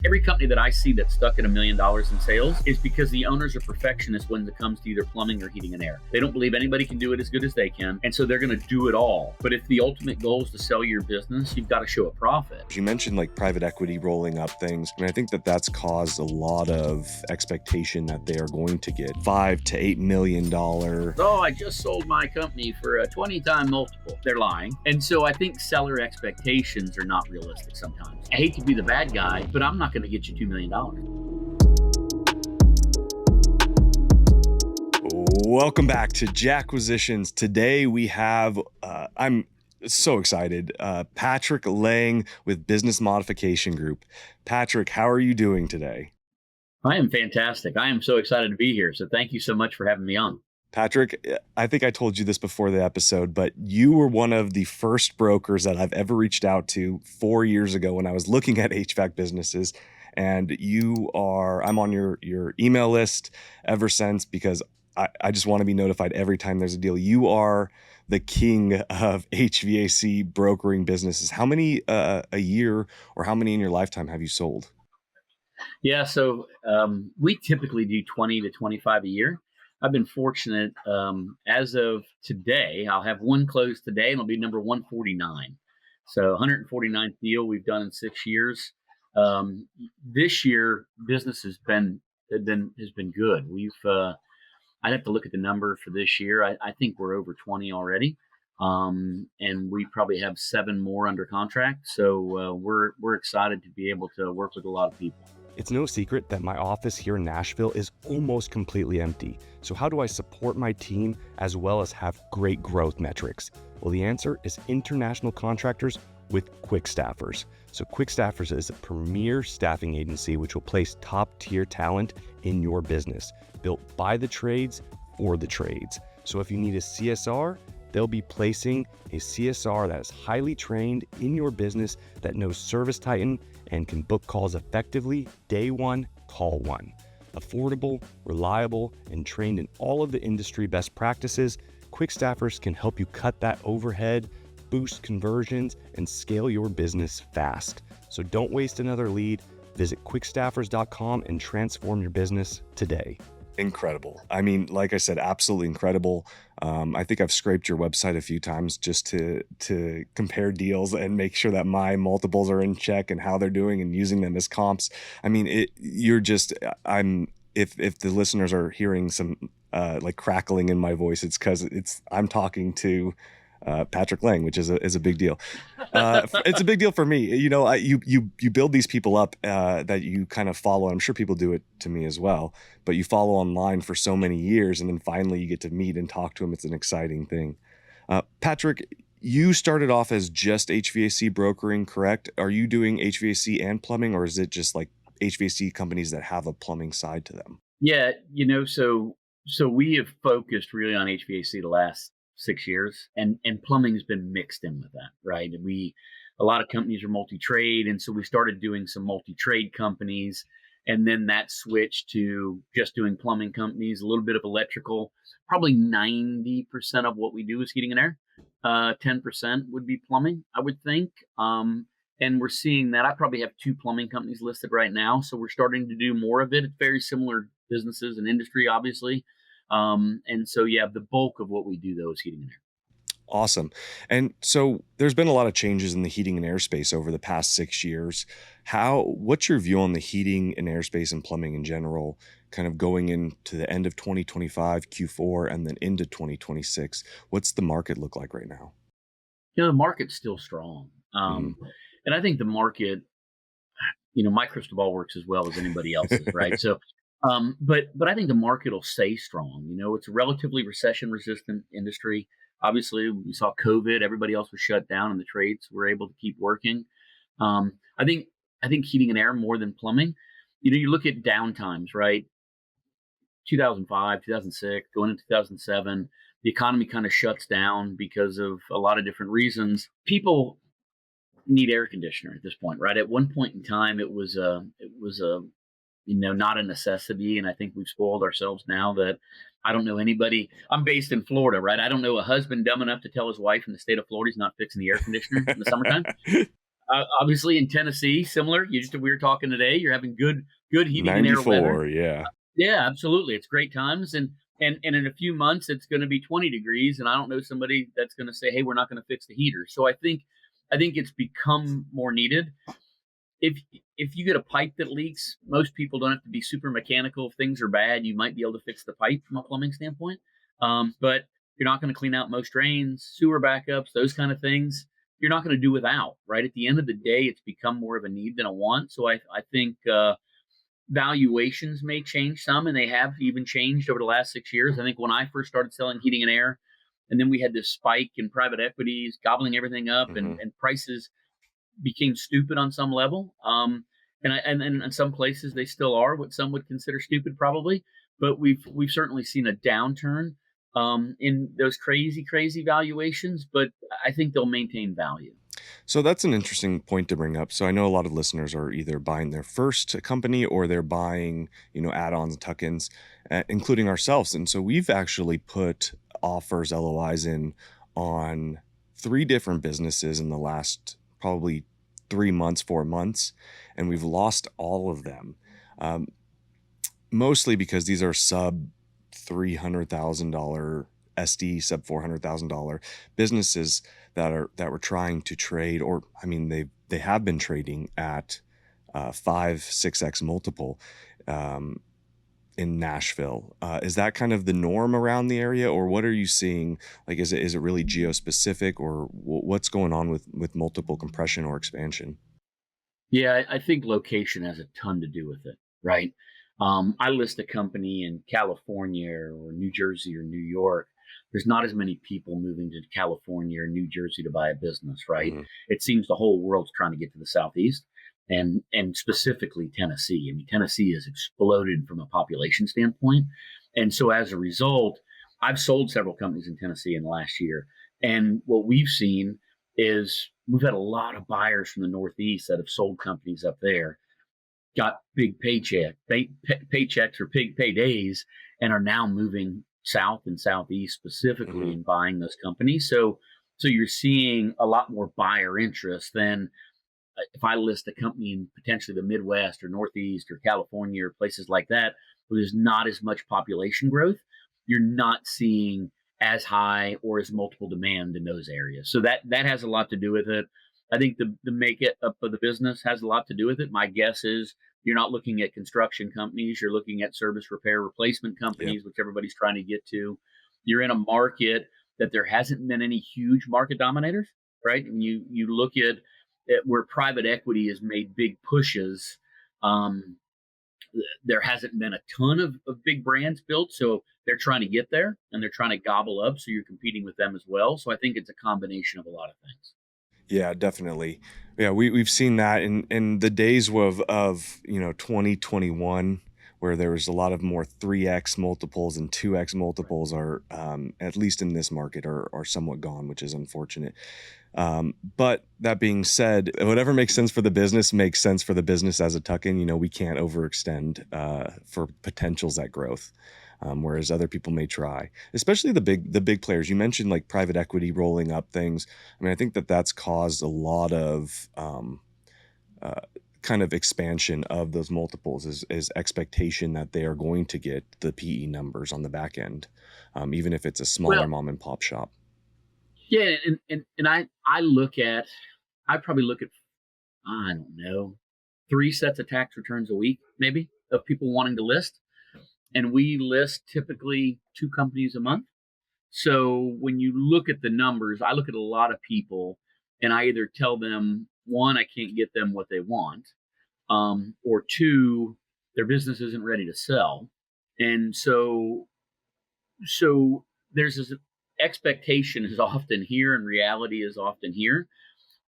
Every company that I see that's stuck at $1 million in sales is because the owners are perfectionists when it comes to either plumbing or heating and air. They don't believe anybody can do it as good as they can, and so they're going to do it all. But if the ultimate goal is to sell your business, you've got to show a profit. You mentioned like private equity rolling up things. I think that's caused a lot of expectation that they are going to get $5 to $8 million. Oh, I just sold my company for a 20-time multiple. They're lying. And so I think seller expectations are not realistic sometimes. I hate to be the bad guy, but I'm not going to get you $2 million. Welcome back to JackQuisitions. Today we have, I'm so excited, Patrick Lange with Business Modification Group. Patrick, how are you doing today? I am fantastic. I am so excited to be here. So thank you so much for having me on. Patrick, I think I told you this before the episode, but you were one of the first brokers that I've ever reached out to 4 years ago when I was looking at HVAC businesses. And I'm on your email list ever since because I just want to be notified every time there's a deal. You are the king of HVAC brokering businesses. How many a year or how many in your lifetime have you sold? Yeah, so we typically do 20 to 25 a year. I've been fortunate. As of today, I'll have one closed today, and it'll be number 149. So 149th deal we've done in 6 years. This year, business has been good. I'd have to look at the number for this year. I think we're over 20 already, and we probably have 7 more under contract. So we're excited to be able to work with a lot of people. It's no secret that my office here in Nashville is almost completely empty. So how do I support my team as well as have great growth metrics? Well, the answer is international contractors with Quick Staffers. So Quick Staffers is a premier staffing agency which will place top-tier talent in your business, built by the trades for the trades. So if you need a CSR, they'll be placing a CSR that is highly trained in your business that knows Service Titan and can book calls effectively day one, call one. Affordable, reliable, and trained in all of the industry best practices, Quick Staffers can help you cut that overhead, boost conversions, and scale your business fast. So don't waste another lead. Visit quickstaffers.com and transform your business today. Incredible. I mean, like I said, absolutely incredible. I think I've scraped your website a few times just to compare deals and make sure that my multiples are in check and how they're doing and using them as comps. I mean, if the listeners are hearing some like crackling in my voice, it's because I'm talking to Patrick Lange, which is a big deal. It's a big deal for me. You know, you build these people up that you kind of follow. I'm sure people do it to me as well, but you follow online for so many years, and then finally you get to meet and talk to them. It's an exciting thing. Patrick, you started off as just HVAC brokering, correct? Are you doing HVAC and plumbing, or is it just like HVAC companies that have a plumbing side to them? Yeah, you know, so we have focused really on HVAC the last 6 years, and plumbing's been mixed in with that, right? A lot of companies are multi-trade, and so we started doing some multi-trade companies, and then that switched to just doing plumbing companies, a little bit of electrical. Probably 90% of what we do is heating and air. 10% would be plumbing, I would think. And we're seeing that. I probably have 2 plumbing companies listed right now, so we're starting to do more of it. It's very similar businesses and industry, obviously. And so, yeah, the bulk of what we do, though, is heating and air. Awesome. And so there's been a lot of changes in the heating and air space over the past 6 years. What's your view on the heating and air space and plumbing in general, kind of going into the end of 2025, Q4, and then into 2026? What's the market look like right now? You know, the market's still strong. And I think the market, you know, my crystal ball works as well as anybody else's, right? So, but I think the market will stay strong. You know, it's a relatively recession-resistant industry. Obviously, we saw COVID; everybody else was shut down, and the trades were able to keep working. I think heating and air more than plumbing. You know, you look at downtimes, right? 2005, 2006, going into 2007, the economy kind of shuts down because of a lot of different reasons. People need air conditioner at this point, right? At one point in time, it was a not a necessity. And I think we've spoiled ourselves now that I don't know anybody. I'm based in Florida, right? I don't know a husband dumb enough to tell his wife in the state of Florida he's not fixing the air conditioner in the summertime. Obviously in Tennessee, similar. We were talking today. You're having good heating and air weather. 94, yeah. Yeah, absolutely. It's great times, and in a few months it's going to be 20 degrees, and I don't know somebody that's going to say, "Hey, we're not going to fix the heater." So I think it's become more needed. If if you get a pipe that leaks, most people don't have to be super mechanical. If things are bad, you might be able to fix the pipe from a plumbing standpoint. But you're not going to clean out most drains, sewer backups, those kind of things. You're not going to do without, right? At the end of the day, it's become more of a need than a want. So I think valuations may change some, and they have even changed over the last 6 years. I think when I first started selling heating and air, and then we had this spike in private equities gobbling everything up, and, Hmm. and prices became stupid on some level. And in some places they still are what some would consider stupid, probably. But we've certainly seen a downturn in those crazy valuations. But I think they'll maintain value. So that's an interesting point to bring up. So I know a lot of listeners are either buying their first company or they're buying, add-ons and tuck-ins, including ourselves. And so we've actually put offers, LOIs in on 3 different businesses in the last probably 3 months, 4 months, and we've lost all of them. Um, Mostly because these are sub $300,000 SD, sub $400,000 businesses that were trying to trade, or I mean, they have been trading at 5-6x multiple um, in Nashville. Is that kind of the norm around the area, or what are you seeing? Like, is it really geo-specific, or what's going on with multiple compression or expansion? Yeah, I think location has a ton to do with it, right? I list a company in California or New Jersey or New York. There's not as many people moving to California or New Jersey to buy a business, right? Hmm. It seems the whole world's trying to get to the Southeast, and specifically Tennessee. I mean, Tennessee has exploded from a population standpoint, and so as a result, I've sold several companies in Tennessee in the last year, and what we've seen is we've had a lot of buyers from the Northeast that have sold companies up there, got big paychecks or big paydays, and are now moving south and southeast specifically Hmm. and buying those companies. So you're seeing a lot more buyer interest than if I list a company in potentially the Midwest or Northeast or California or places like that, where there's not as much population growth, you're not seeing as high or as multiple demand in those areas. So that has a lot to do with it. I think the make it up of the business has a lot to do with it. My guess is you're not looking at construction companies, you're looking at service repair replacement Yep. companies, which everybody's trying to get to. You're in a market that there hasn't been any huge market dominators, right? And you look at where private equity has made big pushes, um, there hasn't been a ton of big brands built. So they're trying to get there and they're trying to gobble up. So you're competing with them as well. So I think it's a combination of a lot of things. Yeah, definitely. Yeah, we've seen that in the days of 2021, where there was a lot of more 3x multiples and 2x multiples are at least in this market are somewhat gone, which is unfortunate. But that being said, whatever makes sense for the business makes sense for the business as a tuck-in. We can't overextend for potentials at growth, whereas other people may try, especially the big players. You mentioned like private equity rolling up things. I mean, I think that's caused a lot of uh, kind of expansion of those multiples is expectation that they are going to get the PE numbers on the back end, even if it's a smaller Well, mom and pop shop. yeah, and I probably look at, I don't know, 3 sets of tax returns a week, maybe, of people wanting to list, and we list typically 2 companies a month. So when you look at the numbers, I look at a lot of people, and I either tell them, one, I can't get them what they want, or two, their business isn't ready to sell. And so there's this expectation is often here and reality is often here.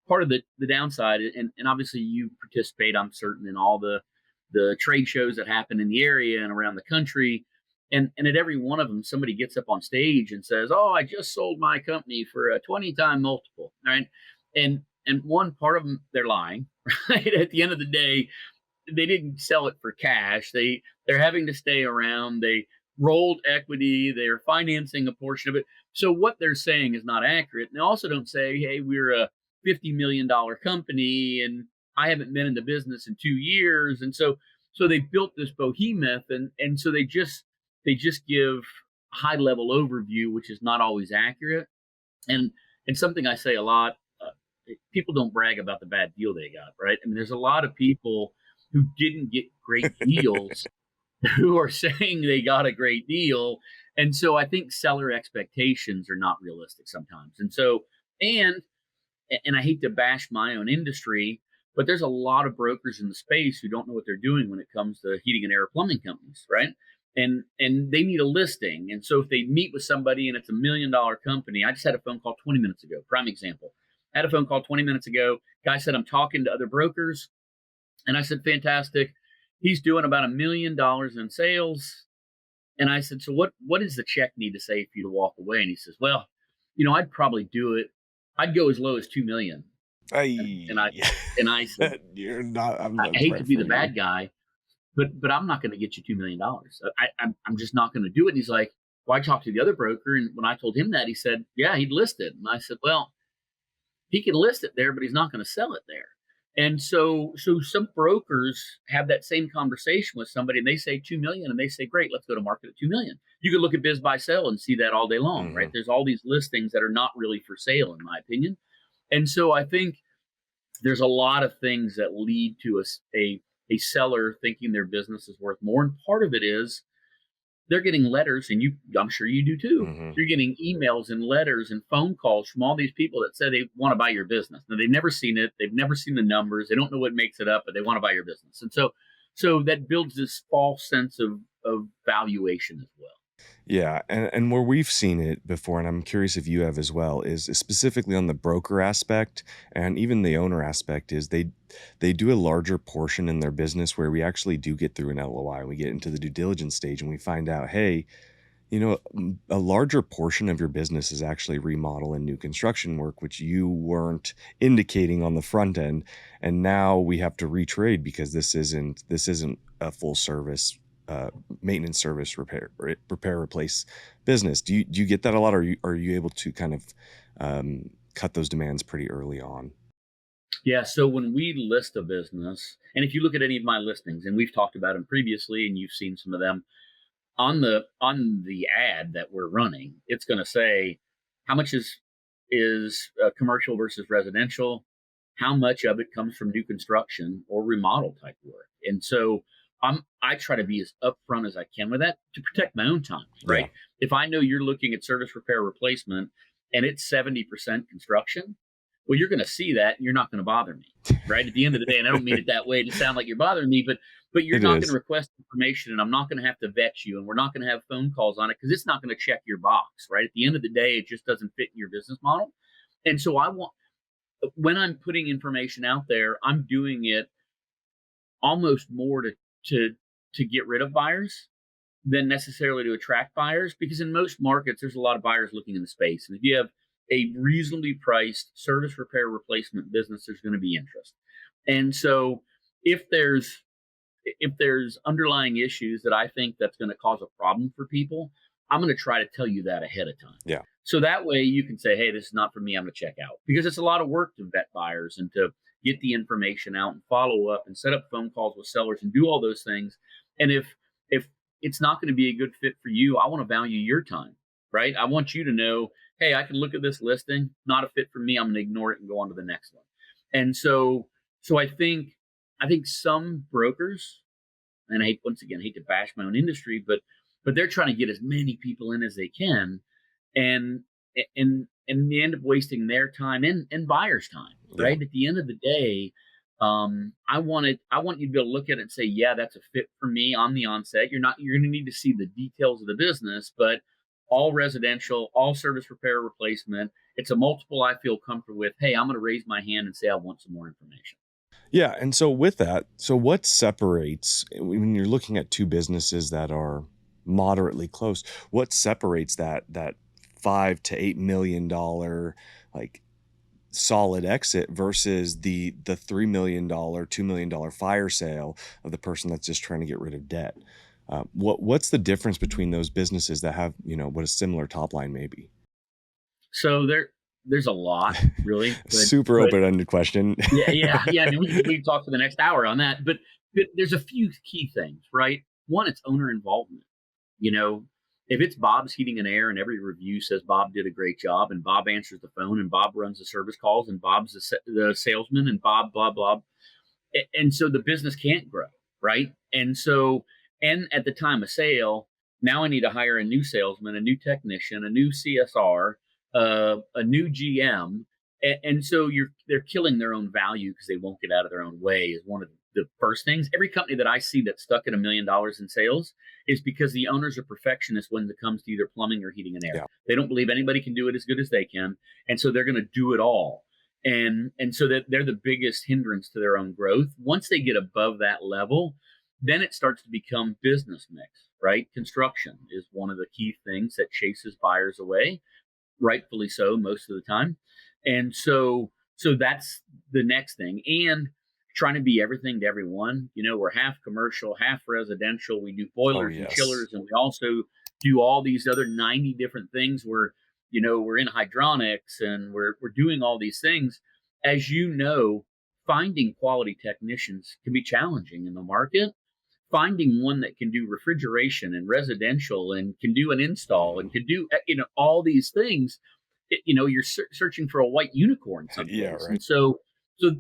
Part of the downside, and obviously you participate, I'm certain, in all the trade shows that happen in the area and around the country. And at every one of them, somebody gets up on stage and says, "Oh, I just sold my company for a 20-time multiple." Right? And one part of them, they're lying. Right? At the end of the day, they didn't sell it for cash. They're having to stay around. They rolled equity. They're financing a portion of it. So what they're saying is not accurate. And they also don't say, "Hey, we're a $50 million company, and I haven't been in the business in 2 years. And so they built this behemoth, and so they just give high level overview, which is not always accurate. And and something I say a lot, people don't brag about the bad deal they got, right? I mean, there's a lot of people who didn't get great deals who are saying they got a great deal. And so I think seller expectations are not realistic sometimes. And and I hate to bash my own industry, but there's a lot of brokers in the space who don't know what they're doing when it comes to heating and air plumbing companies, right? And they need a listing. And so if they meet with somebody and it's $1 million company, I just had a phone call 20 minutes ago. Prime example. I had a phone call 20 minutes ago. Guy said, I'm talking to other brokers. And I said, fantastic. He's doing about $1 million in sales. And I said, so what does the check need to say for you to walk away? And he says, well, I'd probably do it. I'd go as low as 2 million. And I I, and I said, you're not. I I'm hate to sorry be for the you. bad guy, but I'm not going to get you $2 million. I'm just not going to do it. And he's like, well, I talked to the other broker, and when I told him that, he said, yeah, he'd list it. And I said, well, he can list it there, but he's not going to sell it there. And so some brokers have that same conversation with somebody, and they say 2 million, and they say, great, let's go to market at 2 million. You could look at biz buy sell and see that all day long, right? Hmm. There's all these listings that are not really for sale, in my opinion. And so I think there's a lot of things that lead to a seller thinking their business is worth more. And part of it is they're getting letters, and I'm sure you do too. Hmm. You're getting emails and letters and phone calls from all these people that say they want to buy your business. Now, they've never seen it. They've never seen the numbers. They don't know what makes it up, but they want to buy your business. And so that builds this false sense of valuation as well. Yeah, and where we've seen it before, and I'm curious if you have as well, is specifically on the broker aspect and even the owner aspect, is they do a larger portion in their business where we actually do get through an LOI and we get into the due diligence stage and we find out, hey, a larger portion of your business is actually remodel and new construction work, which you weren't indicating on the front end, and now we have to retrade because this isn't a full service maintenance service repair replace business. Do you get that a lot, or are you able to kind of cut those demands pretty early on? Yeah. So when we list a business, and if you look at any of my listings, and we've talked about them previously, and you've seen some of them, on the ad that we're running, it's going to say how much is commercial versus residential, how much of it comes from new construction or remodel type work. And so I try to be as upfront as I can with that to protect my own time, Yeah, right? If I know you're looking at service repair replacement and it's 70% construction, well, you're going to see that and you're not going to bother me, right? At the end of the day, and I don't mean it that way to sound like you're bothering me, but you're it not going to is. request information, and I'm not going to have to vet you, and we're not going to have phone calls on it because it's not going to check your box, right? At the end of the day, it just doesn't fit in your business model. And so I want, when I'm putting information out there, I'm doing it almost more to to get rid of buyers than necessarily to attract buyers, because in most markets there's a lot of buyers looking in the space, and if you have a reasonably priced service repair replacement business, there's going to be interest. And so if there's underlying issues that I think that's going to cause a problem for people, I'm going to try to tell you that ahead of time. Yeah. So that way you can say, hey, this is not for me, I'm going to check out, because it's a lot of work to vet buyers and to get the information out and follow up and set up phone calls with sellers and do all those things. And if it's not going to be a good fit for you, I want to value your time, right? I want you to know, hey, I can look at this listing, not a fit for me, I'm going to ignore it and go on to the next one. And so I think some brokers, and once again, I hate to bash my own industry, but they're trying to get as many people in as they can, and they end up wasting their time and buyers' time, Yeah. right? At the end of the day, I want you to be able to look at it and say, yeah, that's a fit for me on the onset. You're going to need to see the details of the business, but all residential, all service repair replacement. It's a multiple I feel comfortable with. Hey, I'm going to raise my hand and say I want some more information. Yeah, and so with that, so what separates when you're looking at two businesses that are moderately close, what separates that 5 to 8 million dollar like solid exit versus the $3 million, $2 million fire sale of the person that's just trying to get rid of debt? What's the difference between those businesses that have what a similar top line maybe? So there's a lot, really, Super but open-ended question. yeah. I mean, we can talk for the next hour on that, but there's a few key things, right? One, it's owner involvement. You know, if it's Bob's Heating and Air and every review says Bob did a great job and Bob answers the phone and Bob runs the service calls and Bob's the salesman and Bob, blah, blah. And so the business can't grow, right? And so, and at the time of sale, now I need to hire a new salesman, a new technician, a new CSR, a new GM. And so they're killing their own value because they won't get out of their own way is one of the first things. Every company that I see that's stuck at $1 million in sales is because the owners are perfectionists when it comes to either plumbing or heating and air. Yeah. They don't believe anybody can do it as good as they can. And so they're going to do it all. And so that they're the biggest hindrance to their own growth. Once they get above that level, then it starts to become business mix, right? Construction is one of the key things that chases buyers away, rightfully so most of the time. And so that's the next thing. And trying to be everything to everyone. You know, we're half commercial, half residential. We do Oh, boilers and yes. chillers, and we also do all these other 90 different things where, you know, we're in hydronics and we're doing all these things. As you know, finding quality technicians can be challenging in the market. Finding one that can do refrigeration and residential and can do an install and can do, you know, all these things, you know, you're searching for a white unicorn Yeah, someplace. right. And so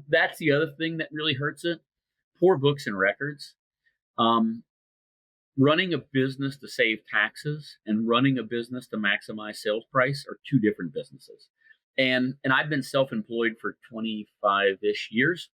that's the other thing that really hurts it. Poor books and records. Um, Running a business to save taxes and running a business to maximize sales price are two different businesses. And I've been self-employed for 25-ish years,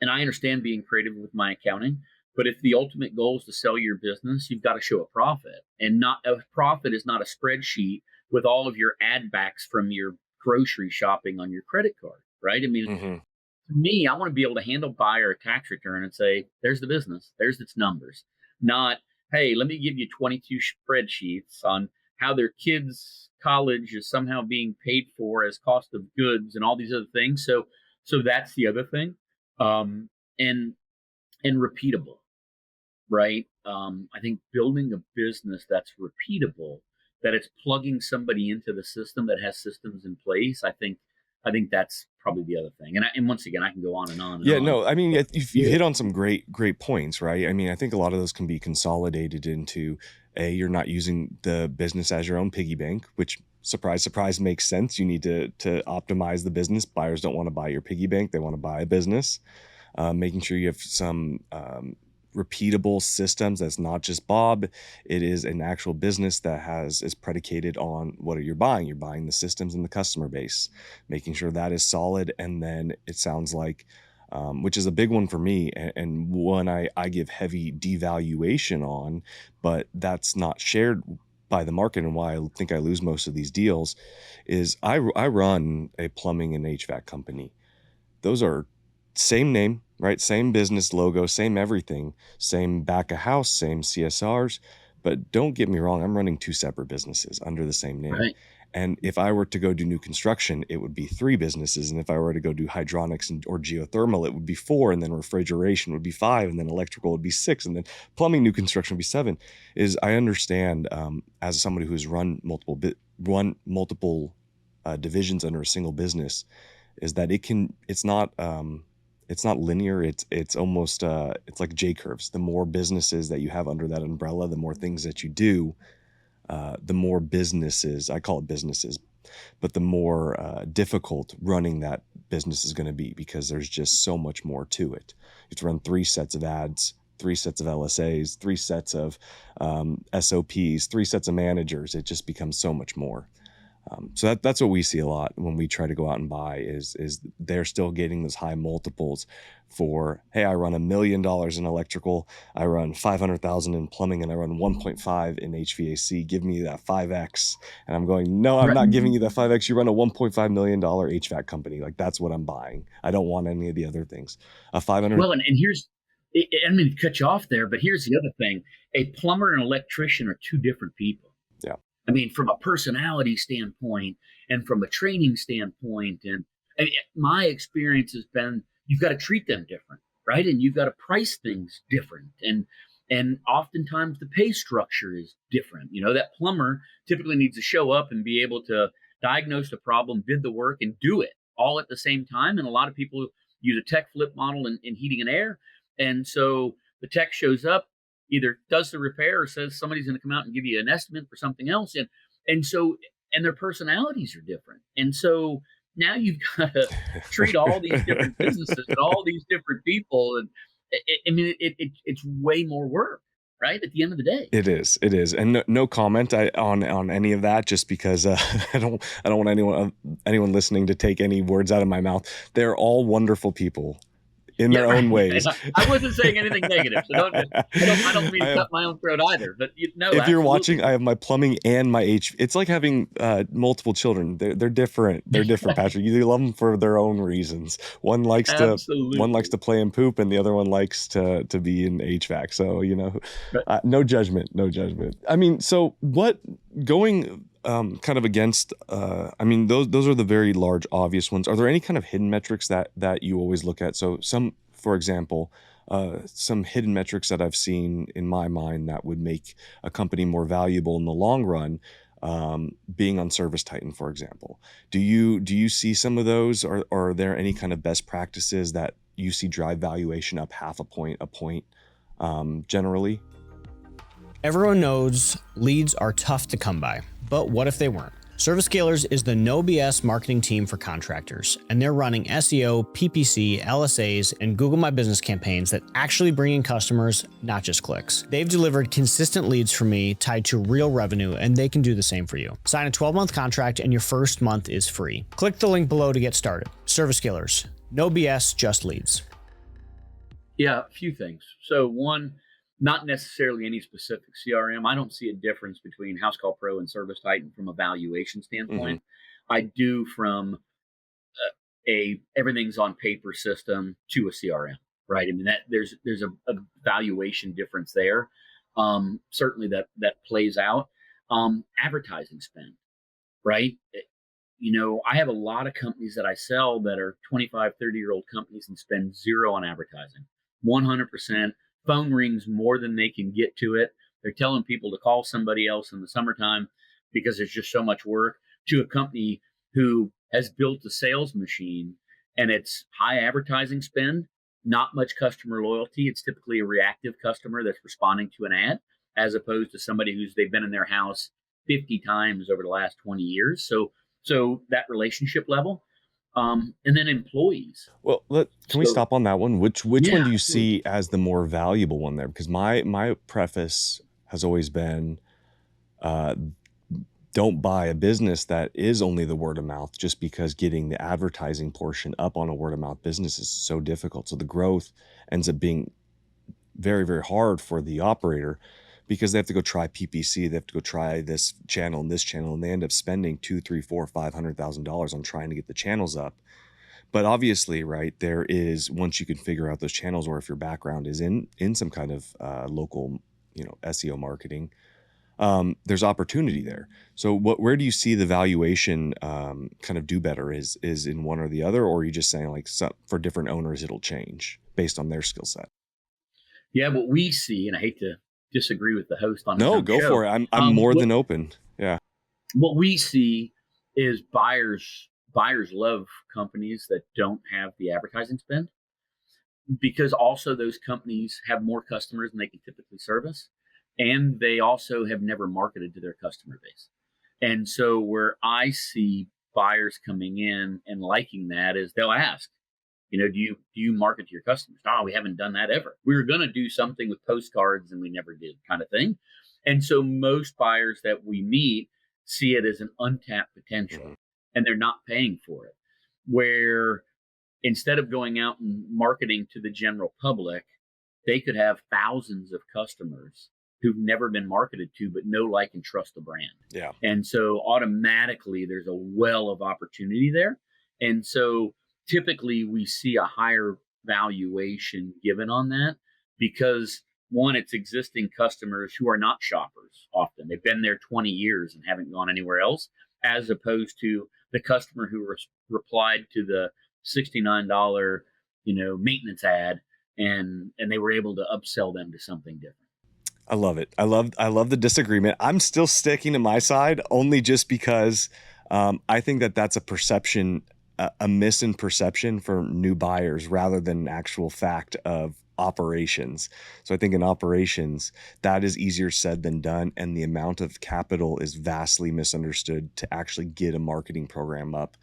and I understand being creative with my accounting. But if the ultimate goal is to sell your business, you've got to show a profit. And not a profit is not a spreadsheet with all of your ad backs from your grocery shopping on your credit card, right? I mean, Hmm. to me, I want to be able to handle buyer a tax return and say, there's the business, there's its numbers. Not, hey, let me give you 22 spreadsheets on how their kids' college is somehow being paid for as cost of goods and all these other things. So that's the other thing. Um, and and repeatable, right? I think building a business that's repeatable, that it's plugging somebody into the system that has systems in place. I think that's probably the other thing. And once again, I can go on and on and Yeah, on. no, I mean, But you've yeah, hit on some great points, right? I mean, I think a lot of those can be consolidated into you're not using the business as your own piggy bank, which surprise, surprise makes sense. You need to optimize the business. Buyers don't want to buy your piggy bank; they want to buy a business. Making sure you have some repeatable systems that's not just Bob. It is an actual business that is predicated on what are you buying. You're buying the systems and the customer base, making sure that is solid. And then it sounds like which is a big one for me, and one I give heavy devaluation on, but that's not shared by the market, and why I think I lose most of these deals is I run a plumbing and HVAC company. Those are same name, right? Same business logo, same everything, same back of house, same CSRs. But don't get me wrong, I'm running two separate businesses under the same name. right. And if I were to go do new construction, it would be three businesses. And if I were to go do hydronics or geothermal, it would be four. And then refrigeration would be five. And then electrical would be six. And then plumbing new construction would be seven. Is I understand as somebody who's run multiple divisions under a single business, is that it's not linear. It's almost it's like J curves. The more businesses that you have under that umbrella, the more things that you do, the more businesses, I call it businesses, but the more difficult running that business is going to be, because there's just so much more to it. You have to run three sets of ads, three sets of LSAs, three sets of SOPs, three sets of managers. It just becomes so much more. So that's what we see a lot when we try to go out and buy is they're still getting those high multiples for, hey, I run $1 million in electrical, I run 500,000 in plumbing, and I run 1.5 in HVAC. Give me that 5x. And I'm going, no, I'm Right. not giving you that 5x. You run a $1.5 million HVAC company. Like, that's what I'm buying. I don't want any of the other things. A 500. Well, and here's, I mean, to cut you off there, but here's the other thing. A plumber and an electrician are two different people. Yeah. I mean, from a personality standpoint and from a training standpoint, and my experience has been you've got to treat them different, right? And you've got to price things different, and oftentimes the pay structure is different. You know, that plumber typically needs to show up and be able to diagnosed a problem, did the work, and do it all at the same time. And a lot of people use a tech flip model in heating and air. And so the tech shows up, either does the repair or says somebody's going to come out and give you an estimate for something else. And their personalities are different. And so now you've got to treat all these different businesses and all these different people. And it's way more work, right? At the end of the day. It is. And no comment on any of that, just because I don't want anyone listening to take any words out of my mouth. They're all wonderful people in their own ways. I wasn't saying anything negative, so I don't mean to cut my own throat either. But if absolutely. You're watching, I have my plumbing and my It's like having multiple children. They're different. They're different, Patrick. You love them for their own reasons. One likes to play and poop, and the other one likes to be in HVAC. So no judgment. I mean, so what going kind of against, those are the very large, obvious ones. Are there any kind of hidden metrics that you always look at? So for example, some hidden metrics that I've seen in my mind that would make a company more valuable in the long run, being on Service Titan, for example. Do you see some of those? Or are there any kind of best practices that you see drive valuation up half a point, generally? Everyone knows leads are tough to come by, but what if they weren't? Service Scalers is the no BS marketing team for contractors, and they're running SEO, PPC, LSAs, and Google My Business campaigns that actually bring in customers, not just clicks. They've delivered consistent leads for me tied to real revenue, and they can do the same for you. Sign a 12-month contract and your first month is free. Click the link below to get started. Service Scalers, no BS, just leads. Yeah, a few things. So one, not necessarily any specific CRM. I don't see a difference between House Call Pro and Service Titan from a valuation standpoint. I do from everything's on paper system to a CRM, right? I mean, that there's a valuation difference there. Certainly that plays out. Advertising spend, right? I have a lot of companies that I sell that are 25, 30-year-old companies and spend zero on advertising, 100%. Phone rings more than they can get to it. They're telling people to call somebody else in the summertime because there's just so much work, to a company who has built a sales machine and it's high advertising spend, not much customer loyalty. It's typically a reactive customer that's responding to an ad, as opposed to somebody they've been in their house 50 times over the last 20 years. So that relationship level. And then employees. Well, can we stop on that one? Which one do you see as the more valuable one there? Because my preface has always been, don't buy a business that is only the word of mouth, just because getting the advertising portion up on a word of mouth business is so difficult. So the growth ends up being very, very hard for the operator, because they have to go try PPC, they have to go try this channel and this channel, and they end up spending $200,000, $300,000, $400,000, $500,000 on trying to get the channels up. But obviously, right, there is, once you can figure out those channels, or if your background is in some kind of local, SEO marketing, there's opportunity there. So where do you see the valuation kind of do better? Is in one or the other, or are you just saying for different owners it'll change based on their skill set? Yeah, what we see, and I hate to disagree with the host on no go show. For it. I'm more than open. Yeah, what we see is buyers love companies that don't have the advertising spend, because also those companies have more customers than they can typically service, and they also have never marketed to their customer base. And so where I see buyers coming in and liking that is they'll ask, do you market to your customers? Oh, we haven't done that ever. We were going to do something with postcards and we never did, kind of thing. And so most buyers that we meet see it as an untapped potential, and they're not paying for it. Where instead of going out and marketing to the general public, they could have thousands of customers who've never been marketed to, but know, like, and trust the brand. Yeah. And so automatically there's a well of opportunity there. And so typically we see a higher valuation given on that, because one, it's existing customers who are not shoppers often. They've been there 20 years and haven't gone anywhere else, as opposed to the customer who replied to the $69, maintenance ad, and they were able to upsell them to something different. I love it. I love the disagreement. I'm still sticking to my side, only just because I think that that's a perception, a misperception for new buyers rather than an actual fact of operations. So I think in operations, that is easier said than done, and the amount of capital is vastly misunderstood to actually get a marketing program up.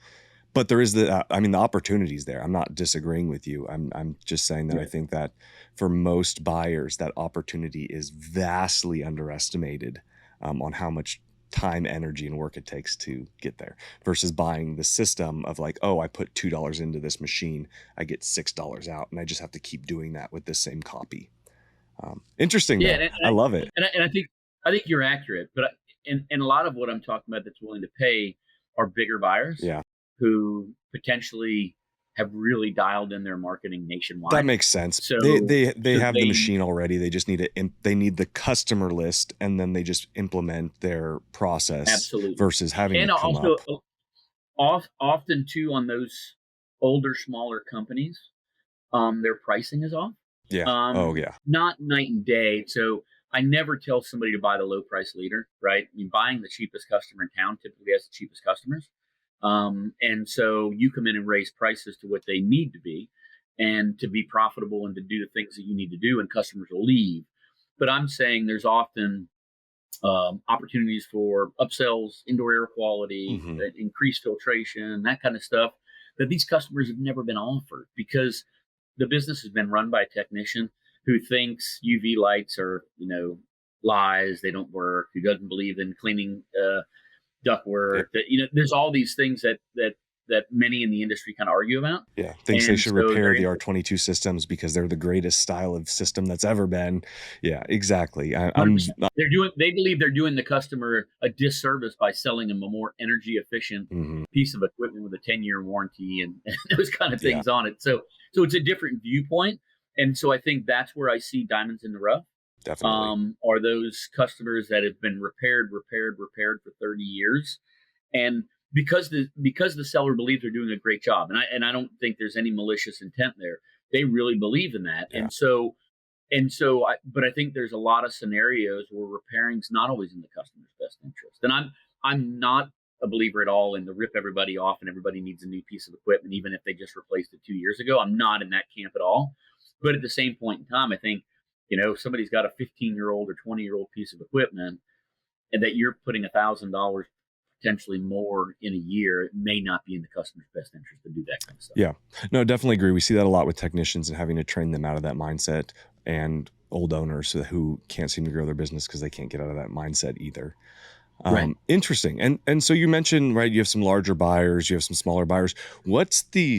But there is the opportunity's there. I'm not disagreeing with you. I'm just saying that I Right. think that for most buyers, that opportunity is vastly underestimated, on how much time, energy, and work it takes to get there versus buying the system of like, oh, I put $2 into this machine, I get $6 out, and I just have to keep doing that with the same copy. Interesting Yeah, though. I love it. and I think you're accurate, but and a lot of what I'm talking about that's willing to pay are bigger buyers Yeah. who potentially have really dialed in their marketing That nationwide. makes sense. So They so have the they machine already. They just need to they need the customer list, and then they just implement their process absolutely, versus having to and come also up. often too on those older, smaller companies, their pricing is off. Yeah. Oh yeah. Not night and day. So I never tell somebody to buy the low price leader, right? I mean, buying the cheapest customer in town typically has the cheapest customers. And so you come in and raise prices to what they need to be and to be profitable and to do the things that you need to do, and customers will leave. But I'm saying there's often opportunities for upsells, indoor air quality, Hmm. increased filtration, that kind of stuff that these customers have never been offered because the business has been run by a technician who thinks UV lights are, lies, they don't work, who doesn't believe in cleaning Yeah. ductwork. That there's all these things that many in the industry kind of argue about, Yeah. Thinks they and should so repair they're the R22 systems because they're the greatest style of system that's ever been. Yeah, exactly. 100%. They believe they're doing the customer a disservice by selling them a more energy efficient Mhm. piece of equipment with a 10-year warranty and those kind of Yeah, things on it. So it's a different viewpoint. And so I think that's where I see diamonds in the rough, definitely. are those customers that have been repaired for 30 years. And because the seller believes they're doing a great job. And I don't think there's any malicious intent there. They really believe in that. Yeah. But I think there's a lot of scenarios where repairing's not always in the customer's best interest. And I'm not a believer at all in the rip everybody off and everybody needs a new piece of equipment, even if they just replaced it 2 years ago. I'm not in that camp at all. But at the same point in time, I think, if somebody's got a 15-year-old or 20-year-old piece of equipment and that you're putting $1,000 potentially more in a year, it may not be in the customer's best interest to do that kind of stuff. Yeah. No, definitely agree. We see that a lot with technicians and having to train them out of that mindset, and old owners who can't seem to grow their business because they can't get out of that mindset either. Right. Interesting. And so you mentioned, right, you have some larger buyers, you have some smaller buyers. What's the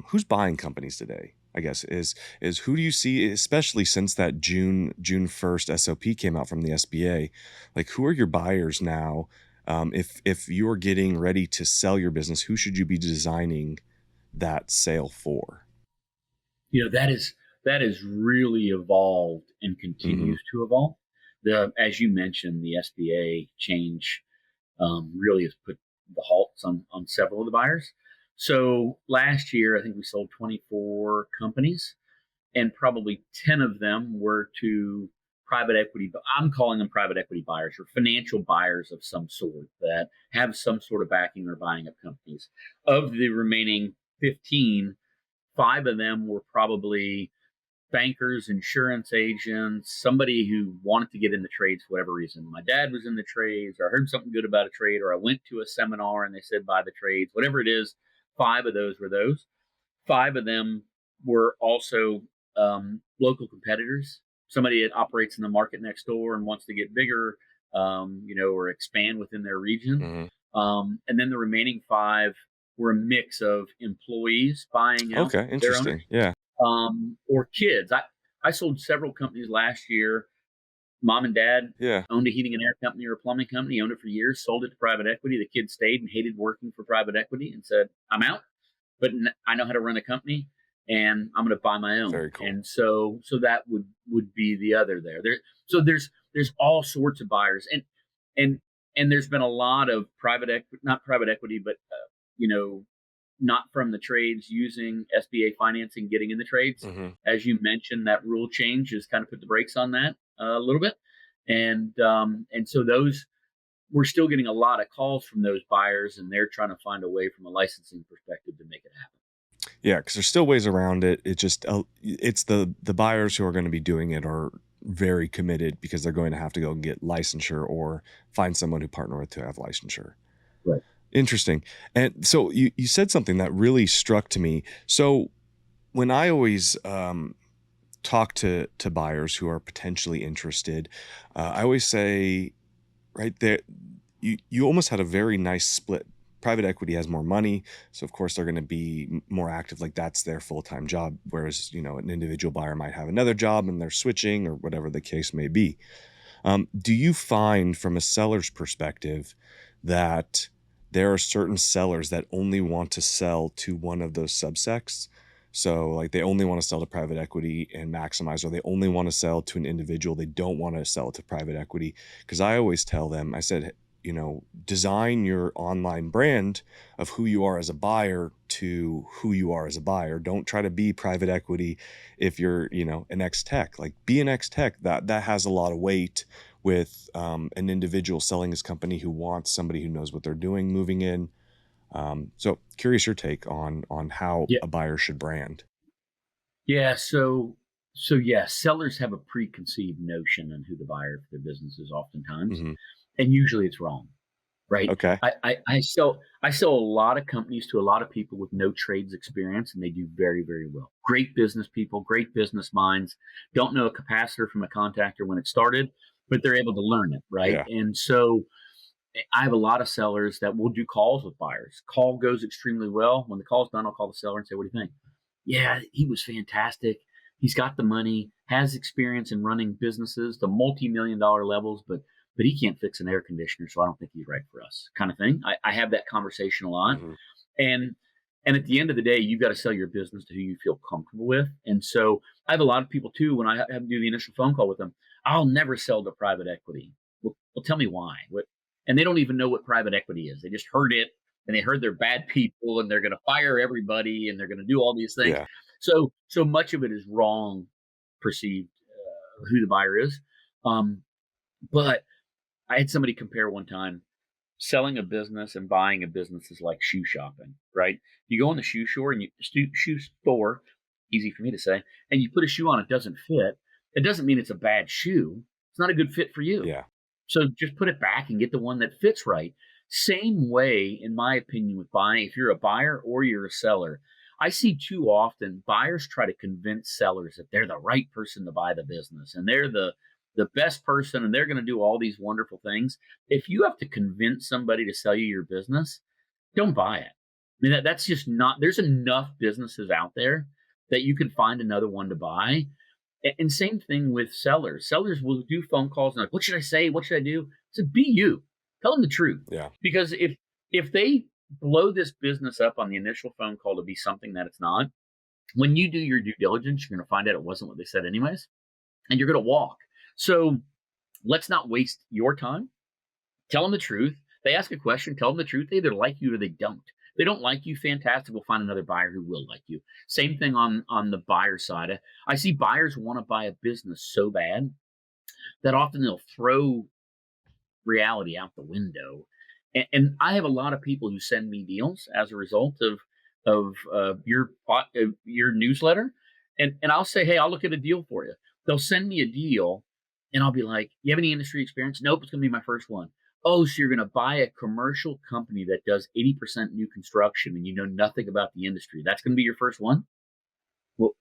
who's buying companies today? I guess is who do you see, especially since that June 1st SOP came out from the SBA? Like, who are your buyers now? If you're getting ready to sell your business, who should you be designing that sale for? That is really evolved and Hmm. continues to evolve. As you mentioned, the SBA change really has put the halts on several of the buyers. So last year, I think we sold 24 companies, and probably 10 of them were to private equity. But I'm calling them private equity buyers or financial buyers of some sort that have some sort of backing or buying up companies. Of the remaining 15, five of them were probably bankers, insurance agents, somebody who wanted to get in the trades for whatever reason. My dad was in the trades, or I heard something good about a trade, or I went to a seminar and they said buy the trades, whatever it is. Five of those were those. Five of them were also local competitors. Somebody that operates in the market next door and wants to get bigger, or expand within their region. Hmm. And then the remaining five were a mix of employees buying out Okay, their owners, interesting. Yeah. or kids. I sold several companies last year. Mom and dad Yeah. owned a heating and air company or a plumbing company, owned it for years, sold it to private equity. The kids stayed and hated working for private equity and said, I'm out, but I know how to run a company and I'm going to buy my own. Very cool. And so that would be the other there. So there's all sorts of buyers, and and there's been a lot of private equity, not private equity, but you know, not from the trades using SBA financing, getting in the trades. Hmm. As you mentioned, that rule change has kind of put the brakes on that a little bit, and so we're still getting a lot of calls from those buyers, and they're trying to find a way from a licensing perspective to make it happen. Yeah, because there's still ways around it. It just it's the buyers who are going to be doing it are very committed because they're going to have to go and get licensure or find someone who partner with to have licensure. Right. Interesting. And so you said something that really struck to me. So when I always talk to buyers who are potentially interested, I always say, right there, you almost had a very nice split. Private equity has more money, so of course they're going to be more active, like that's their full-time job, whereas an individual buyer might have another job and they're switching or whatever the case may be. Do you find from a seller's perspective that there are certain sellers that only want to sell to one of those subsects? So like they only want to sell to private equity and maximize, or they only want to sell to an individual. They don't want to sell to private equity. Because I always tell them, I said, design your online brand of who you are as a buyer to who you are as a buyer. Don't try to be private equity if you're, an ex-tech. Like be an ex-tech. That has a lot of weight with an individual selling his company who wants somebody who knows what they're doing moving in. So curious your take on how Yeah. a buyer should brand. Yeah. So yeah, sellers have a preconceived notion on who the buyer for their business is oftentimes, Mm-hmm. and usually it's wrong, right? Okay. I sell a lot of companies to a lot of people with no trades experience, and they do very, very well. Great business people, great business minds, don't know a capacitor from a contactor when it started, but they're able to learn it, right? Yeah. And so I have a lot of sellers that will do calls with buyers. Call goes extremely well. When the call's done, I'll call the seller and say, "What do you think?" "Yeah, he was fantastic. He's got the money, has experience in running businesses to multi-million-dollar levels, but he can't fix an air conditioner, so I don't think he's right for us," kind of thing. I have that conversation a lot. Mm-hmm. And at the end of the day, you've got to sell your business to who you feel comfortable with. And so I have a lot of people too, when I have to do the initial phone call with them, "I'll never sell to private equity." Well, tell me why. And they don't even know what private equity is. They just heard it, and they heard they're bad people and they're going to fire everybody and they're going to do all these things. Yeah. So much of it is wrong perceived who the buyer is. But I had somebody compare one time, selling a business and buying a business is like shoe shopping, right? You go in the shoe store and shoe store, easy for me to say, and you put a shoe on, it doesn't fit. It doesn't mean it's a bad shoe. It's not a good fit for you. Yeah. So just put it back and get the one that fits right. Same way, in my opinion, with buying, if you're a buyer or you're a seller, I see too often buyers try to convince sellers that they're the right person to buy the business and they're the best person and they're going to do all these wonderful things. If you have to convince somebody to sell you your business, don't buy it. I mean, that's just not, there's enough businesses out there that you can find another one to buy. And same thing with sellers. Sellers will do phone calls and like, "What should I say? What should I do?" So be you. Tell them the truth. Yeah. Because if they blow this business up on the initial phone call to be something that it's not, when you do your due diligence, you're going to find out it wasn't what they said anyways, and you're going to walk. So let's not waste your time. Tell them the truth. They ask a question, tell them the truth. They either like you or they don't. They don't like you, fantastic. We'll find another buyer who will like you. Same thing on the buyer side. I see buyers want to buy a business so bad that often they'll throw reality out the window. And I have a lot of people who send me deals as a result of your newsletter. And I'll say, "Hey, I'll look at a deal for you." They'll send me a deal and I'll be like, "You have any industry experience?" "Nope, it's going to be my first one." "Oh, so you're going to buy a commercial company that does 80% new construction and you know nothing about the industry. That's going to be your first one?" Well,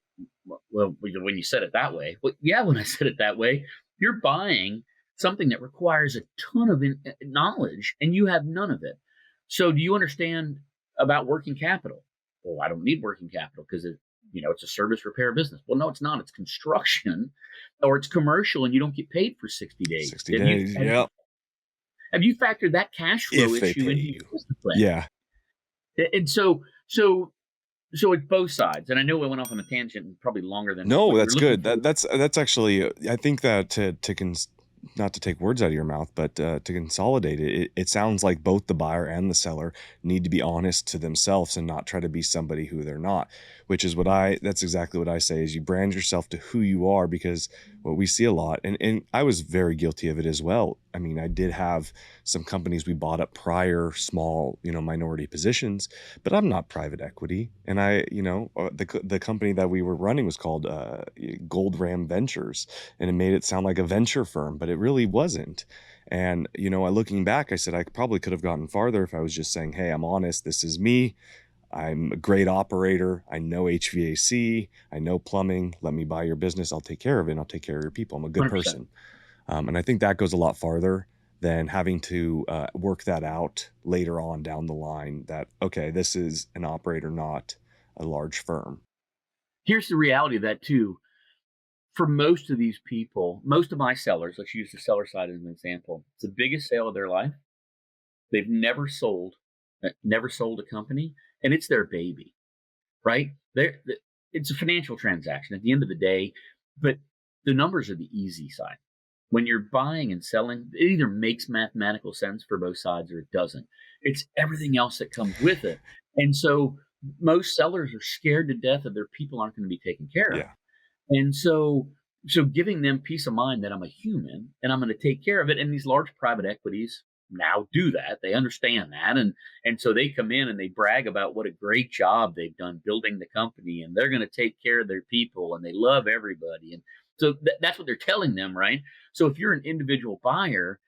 when you said it that way, well, yeah, when I said it that way, you're buying something that requires a ton of knowledge and you have none of it. So do you understand about working capital? "Well, I don't need working capital because it's a service repair business." "Well, no, it's not. It's construction or it's commercial and you don't get paid for 60 days. 60 days. Yep. Have you factored that cash flow If they issue pay into you. your business plan?" Yeah. And so it's both sides. And I know we went off on a tangent probably longer than No, what that's we were looking good. for. That's actually, I think that not to take words out of your mouth, but to consolidate it sounds like both the buyer and the seller need to be honest to themselves and not try to be somebody who they're not, which is that's exactly what I say, is you brand yourself to who you are, because what we see a lot, and I was very guilty of it as well. I mean, I did have some companies we bought up prior, small, minority positions, but I'm not private equity. And the company that we were running was called Gold Ram Ventures, and it made it sound like a venture firm, but it really wasn't. And, looking back, I said I probably could have gotten farther if I was just saying, hey, I'm honest, this is me. I'm a great operator. I know HVAC. I know plumbing. Let me buy your business. I'll take care of it. And I'll take care of your people. I'm a good 100%. person. And I think that goes a lot farther than having to work that out later on down the line that, okay, this is an operator, not a large firm. Here's the reality of that too. For most of these people, most of my sellers, let's use the seller side as an example. It's the biggest sale of their life. They've never sold a company, and it's their baby, right? It's a financial transaction at the end of the day, but the numbers are the easy side. When you're buying and selling, it either makes mathematical sense for both sides or it doesn't. It's everything else that comes with it. And so most sellers are scared to death that their people aren't going to be taken care of. Yeah. And so giving them peace of mind that I'm a human and I'm going to take care of it. And these large private equities now do that. They understand that. And so they come in and they brag about what a great job they've done building the company, and they're going to take care of their people and they love everybody. And so that's what they're telling them, right? So if you're an individual buyer,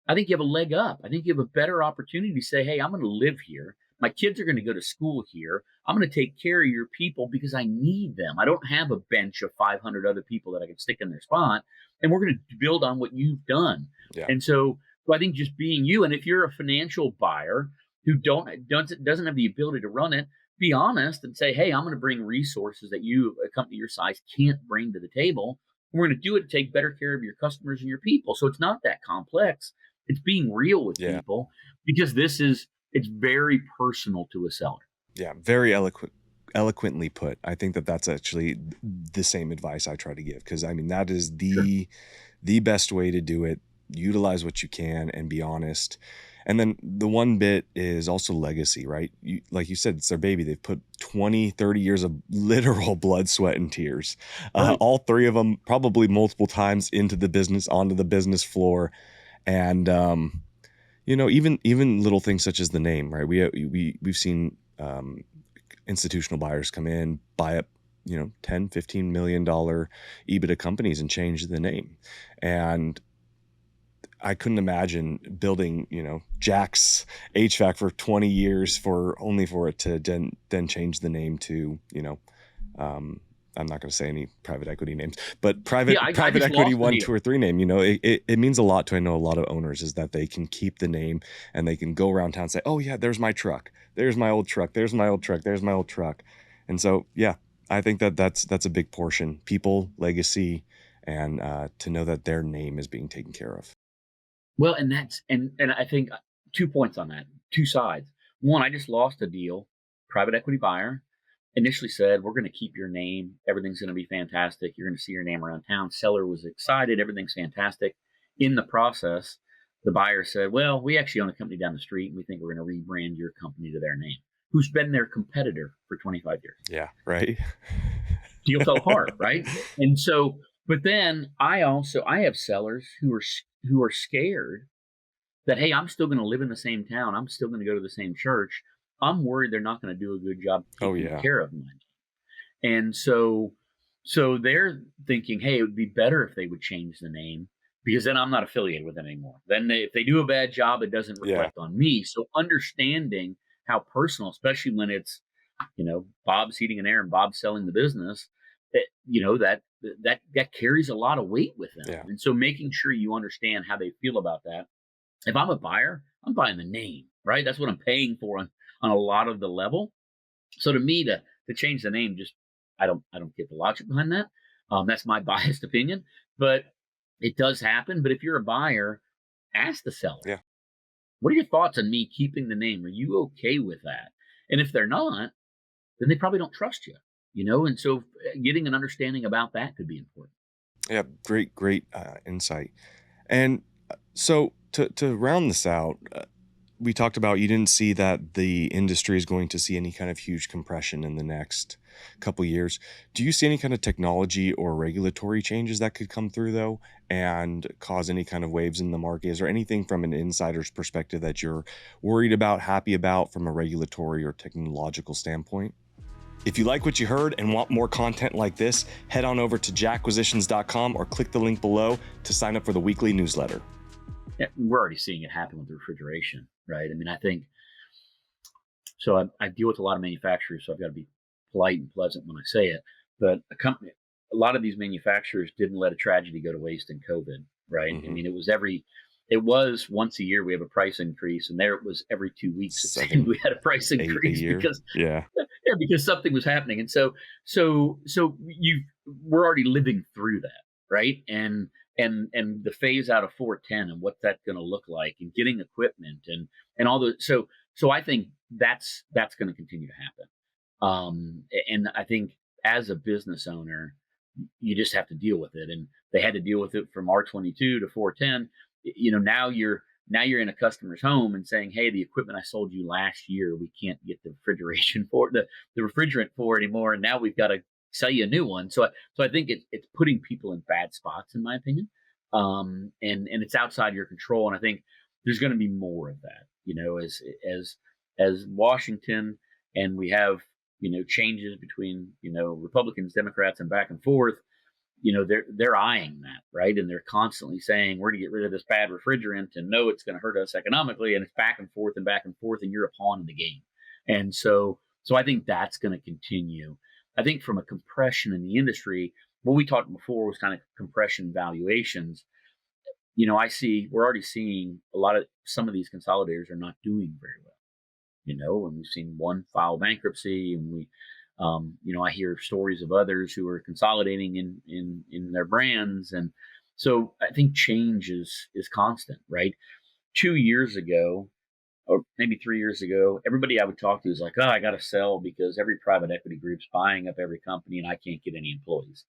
I think you have a leg up. I think you have a better opportunity to say, hey, I'm going to live here. My kids are going to go to school here. I'm going to take care of your people because I need them. I don't have a bench of 500 other people that I can stick in their spot. And we're going to build on what you've done. Yeah. And so I think just being you, and if you're a financial buyer who doesn't have the ability to run it, be honest and say, hey, I'm going to bring resources that a company your size can't bring to the table. We're going to do it to take better care of your customers and your people. So it's not that complex. It's being real with people, because it's very personal to a seller. Yeah, very eloquently put. I think that's actually the same advice I try to give, because I mean that is the best way to do it. Utilize what you can and be honest. And then the one bit is also legacy, right? Like you said, it's their baby. They've put 20, 30 years of literal blood, sweat, and tears. Right. All three of them probably multiple times onto the business floor. And, even little things such as the name, right? We've seen institutional buyers come in, buy up, $10, $15 million EBITDA companies and change the name. And I couldn't imagine building, Jack's HVAC for 20 years only for it to then change the name to, I'm not going to say any private equity names, but private equity 1, 2, or 3 name. It means a lot to, I know, a lot of owners, is that they can keep the name and they can go around town and say, oh yeah, there's my truck, there's my old truck, there's my old truck, there's my old truck. And so yeah, I think that's a big portion. People, legacy, and to know that their name is being taken care of. Well, and I think 2 points on that, 2 sides. One, I just lost a deal. Private equity buyer initially said, we're going to keep your name. Everything's going to be fantastic. You're going to see your name around town. Seller was excited. Everything's fantastic. In the process, the buyer said, well, we actually own a company down the street, and we think we're going to rebrand your company to their name, who's been their competitor for 25 years. Yeah, right. Deal fell apart, right? And so, but then I have sellers who are scared that, hey, I'm still going to live in the same town. I'm still going to go to the same church. I'm worried they're not going to do a good job taking care of me. And so they're thinking, hey, it would be better if they would change the name, because then I'm not affiliated with them anymore. Then if they do a bad job, it doesn't reflect on me. So understanding how personal, especially when it's, Bob's Heating and Air and Bob's selling the business, that carries a lot of weight with them. Yeah. And so making sure you understand how they feel about that. If I'm a buyer, I'm buying the name, right? That's what I'm paying for on a lot of the level. So to me, to change the name, just I don't get the logic behind that. That's my biased opinion, but it does happen. But if you're a buyer, ask the seller, what are your thoughts on me keeping the name? Are you okay with that? And if they're not, then they probably don't trust you, and so getting an understanding about that could be important. Yeah, great insight. And so to round this out, we talked about, you didn't see that the industry is going to see any kind of huge compression in the next couple years. Do you see any kind of technology or regulatory changes that could come through though and cause any kind of waves in the market? Is there anything from an insider's perspective that you're worried about, happy about from a regulatory or technological standpoint? If you like what you heard and want more content like this, head on over to JackQuisitions.com or click the link below to sign up for the weekly newsletter. Yeah, we're already seeing it happen with refrigeration, right? I mean, I think so. I deal with a lot of manufacturers, so I've got to be polite and pleasant when I say it. But a lot of these manufacturers didn't let a tragedy go to waste in COVID, right? I mean, it was once a year we have a price increase, and there it was every 2 weeks it seemed we had a price increase because because something was happening, and so we're already living through that, right? And the phase out of 410 and what's that going to look like, and getting equipment and all the so I think that's going to continue to happen. And I think as a business owner, you just have to deal with it. And they had to deal with it from R22 to 410. Now you're in a customer's home and saying, hey, the equipment I sold you last year, we can't get the refrigeration for the refrigerant for anymore, and now we've got to sell you a new one. So I think it's putting people in bad spots, in my opinion, and it's outside your control. And I think there's going to be more of that, as Washington, and we have changes between Republicans, Democrats, and back and forth. They're eyeing that, right? And they're constantly saying, we're to get rid of this bad refrigerant, and no, it's going to hurt us economically. And it's back and forth, and you're a pawn in the game. And so I think that's going to continue. I think from a compression in the industry, what we talked before was kind of compression valuations. We're already seeing some of these consolidators are not doing very well, and we've seen one file bankruptcy, and I hear stories of others who are consolidating in their brands. And so I think change is constant, right? 2 years ago, or maybe 3 years ago, everybody I would talk to is like, oh, I got to sell because every private equity group's buying up every company and I can't get any employees.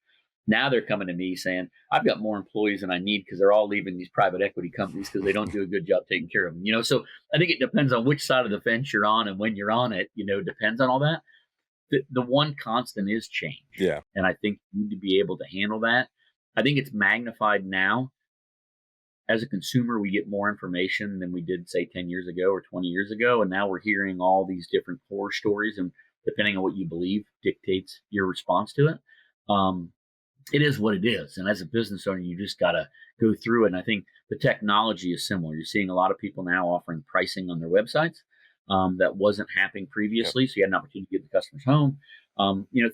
Now they're coming to me saying, I've got more employees than I need because they're all leaving these private equity companies because they don't do a good job taking care of them. So I think it depends on which side of the fence you're on and when you're on it, depends on all that. The one constant is change. Yeah. And I think you need to be able to handle that. I think it's magnified now. As a consumer, we get more information than we did, say, 10 years ago or 20 years ago. And now we're hearing all these different horror stories, and depending on what you believe dictates your response to it. It is what it is. And as a business owner, you just got to go through it. And I think the technology is similar. You're seeing a lot of people now offering pricing on their websites that wasn't happening previously. Yep. So you had an opportunity to get the customers home.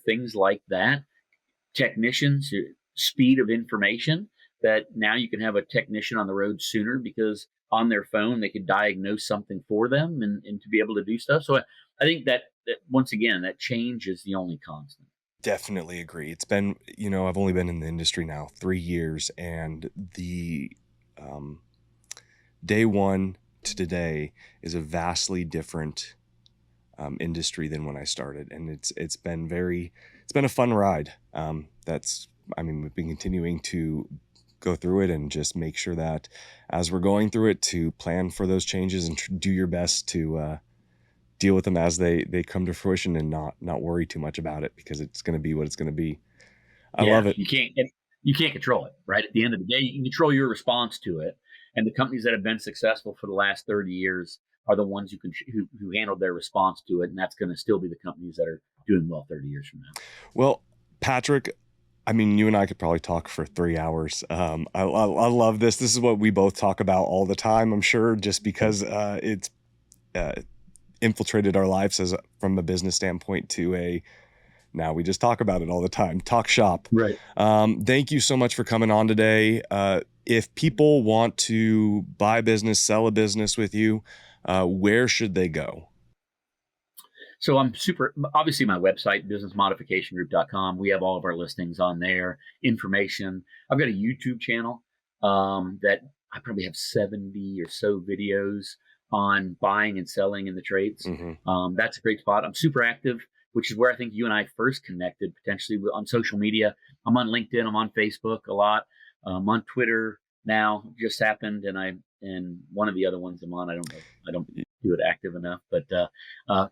Things like that. Technicians, speed of information, that now you can have a technician on the road sooner because on their phone they could diagnose something for them and to be able to do stuff. So I think that once again, that change is the only constant. Definitely agree. It's been, I've only been in the industry now 3 years, and the day one to today is a vastly different industry than when I started. And it's been a fun ride. We've been continuing to go through it and just make sure that as we're going through it, to plan for those changes and do your best to deal with them as they come to fruition, and not worry too much about it, because it's going to be what it's going to be. I love it. You can't control it, right? At the end of the day, you can control your response to it. And the companies that have been successful for the last 30 years are the ones who handled their response to it. And that's going to still be the companies that are doing well 30 years from now. Well, Patrick, you and I could probably talk for 3 hours. I love this. This is what we both talk about all the time, I'm sure, just because it's infiltrated our lives from a business standpoint to now we just talk about it all the time. Talk shop. Right. Thank you so much for coming on today. If people want to buy a business, sell a business with you, where should they go? So obviously my website, businessmodificationgroup.com. We have all of our listings on there, information. I've got a YouTube channel that I probably have 70 or so videos on buying and selling in the trades. Mm-hmm. That's a great spot. I'm super active, which is where I think you and I first connected, potentially on social media. I'm on LinkedIn. I'm on Facebook a lot. I'm on Twitter now, just happened. And one of the other ones I'm on, I don't know. do it active enough. But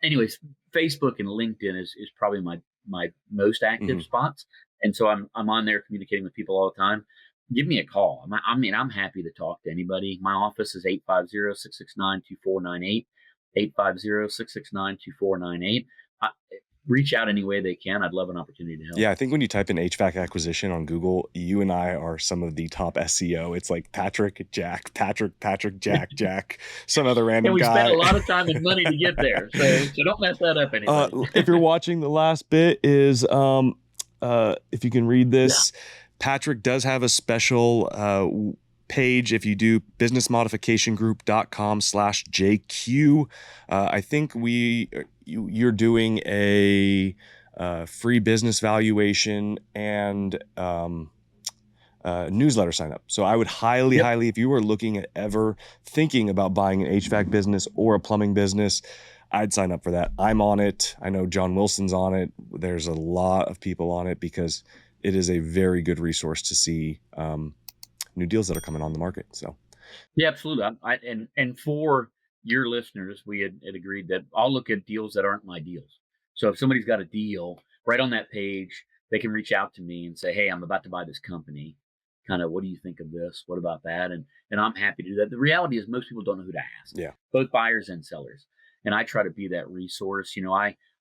anyways, Facebook and LinkedIn is probably my most active Mhm. spots, and so I'm on there communicating with people all the time. Give me a call. I'm happy to talk to anybody. My office is 850-669-2498. 850-669-2498. Reach out any way they can. I'd love an opportunity to help. Yeah, I think when you type in HVAC acquisition on Google, you and I are some of the top SEO. It's like Patrick, Jack, Jack, some other And random we spent a guy. lot of time and money to get there. So don't mess that up, anybody. If you're watching, the last bit is if you can read Yeah. this, Patrick does have a special page if you do businessmodificationgroup.com/JQ. I think you're doing a free business valuation and newsletter sign up. So I would highly, Yep. if you were looking at ever thinking about buying an HVAC business or a plumbing business, I'd sign up for that. I'm on it. I know John Wilson's on it. There's a lot of people on it because it is a very good resource to see new deals that are coming on the market. So Yeah, absolutely. And for your listeners, we had agreed that I'll look at deals that aren't my deals. So if somebody's got a deal right on that page, they can reach out to me and say, "Hey, I'm about to buy this company. Kind of, what do you think of this? What about that?" And I'm happy to do that. The reality is most people don't know who to ask. yeah, Both buyers and sellers. And I try to be that resource.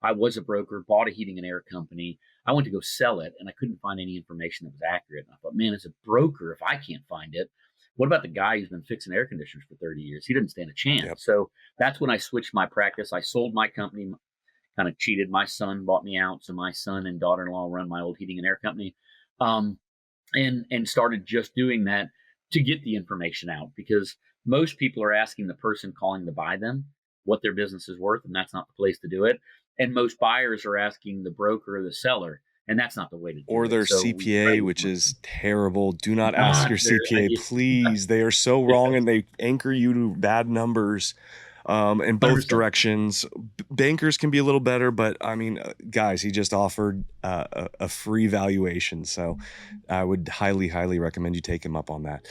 I was a broker, bought a heating and air company. I went to go sell it and I couldn't find any information that was accurate. And I thought, man, as a broker, if I can't find it, what about the guy who's been fixing air conditioners for 30 years? He didn't stand a chance. Yep. So that's when I switched my practice. I sold my company, kind of cheated. My son bought me out. So my son and daughter-in-law run my old heating and air company. And started just doing that to get the information out, because most people are asking the person calling to buy them what their business is worth, and that's not the place to do it. And most buyers are asking the broker or the seller, and that's not the way to do or it. their So CPA, which is terrible. Do not ask your CPA, please. They are so wrong and they anchor you to bad numbers in both 100%. directions. Bankers can be a little better, but I mean, guys, he just offered a free valuation. So I would highly recommend you take him up on that.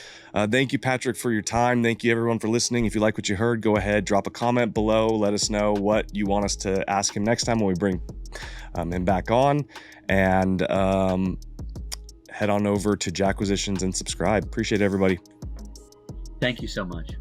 Thank you, Patrick, for your time. Thank you, everyone, for listening. If you like what you heard, go ahead, drop a comment below. Let us know what you want us to ask him next time when we bring him back on. And head on over to JackQuisitions and subscribe. Appreciate it, everybody. Thank you so much.